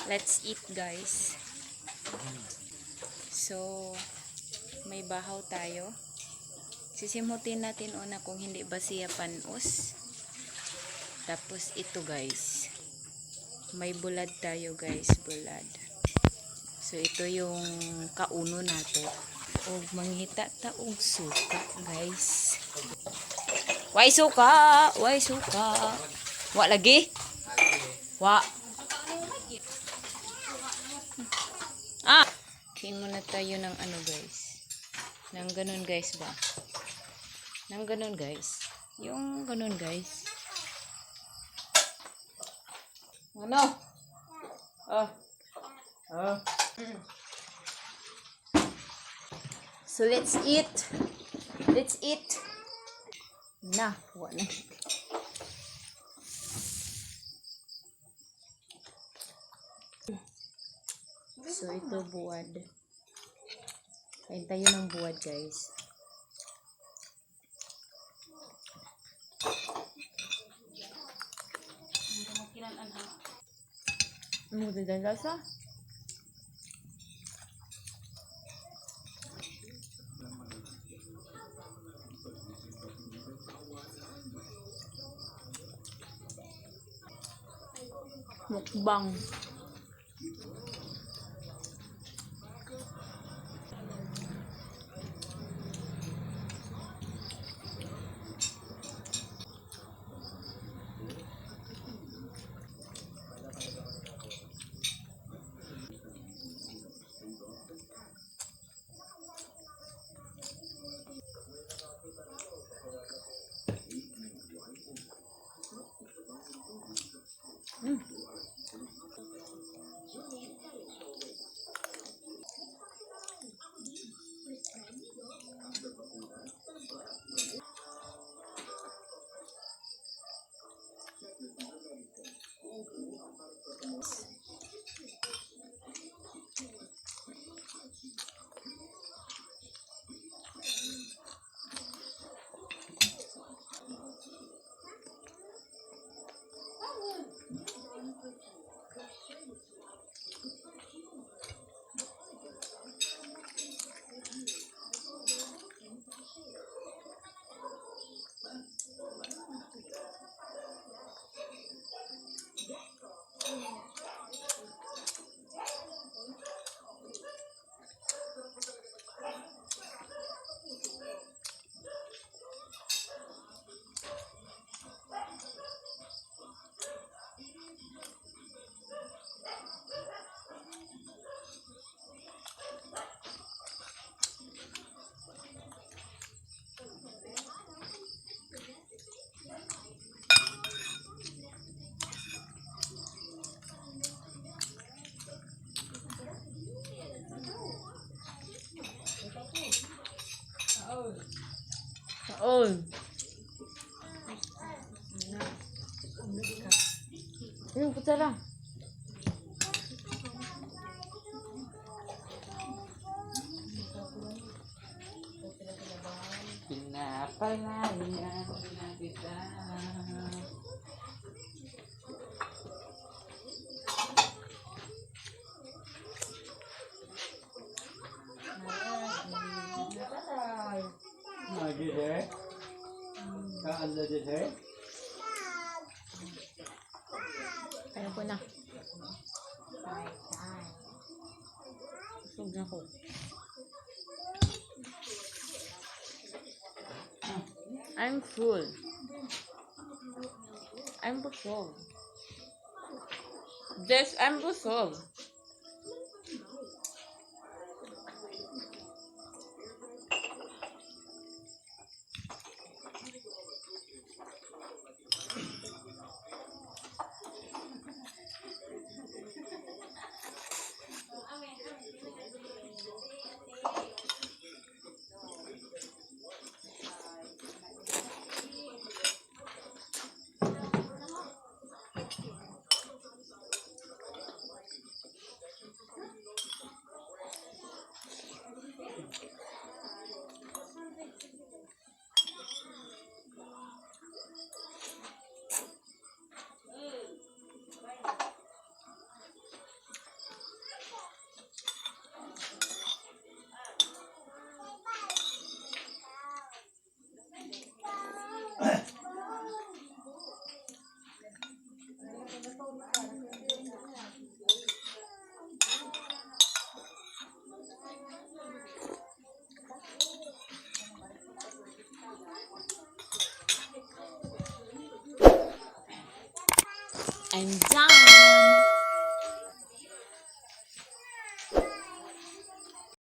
Let's eat, guys. So, may bahaw tayo. Sisimutin natin una kung hindi ba siya panus. Tapos ito, guys. May bulad tayo, guys. Bulad. So, ito yung kauno nato. O, manghita ta og suka, guys. Way suka! Way suka! Wa lagi? Wa. Ah! Kain muna tayo ng ano, guys. Nang ganun, guys, ba? Nang ganun, guys. Yung ganun, guys. Ano? So, let's eat. Let's eat. Na, wala. So, ito buwad. Kain tayo ng buwad, guys. Ano din lasa? Mukbang. Oh. Yung kutsara. Pinapalayan na kita. Lagi deh. Kaan na din eh. Kaya ko na. Busog na ko. I'm full. I'm busog. Yes, I'm busog. I'm done.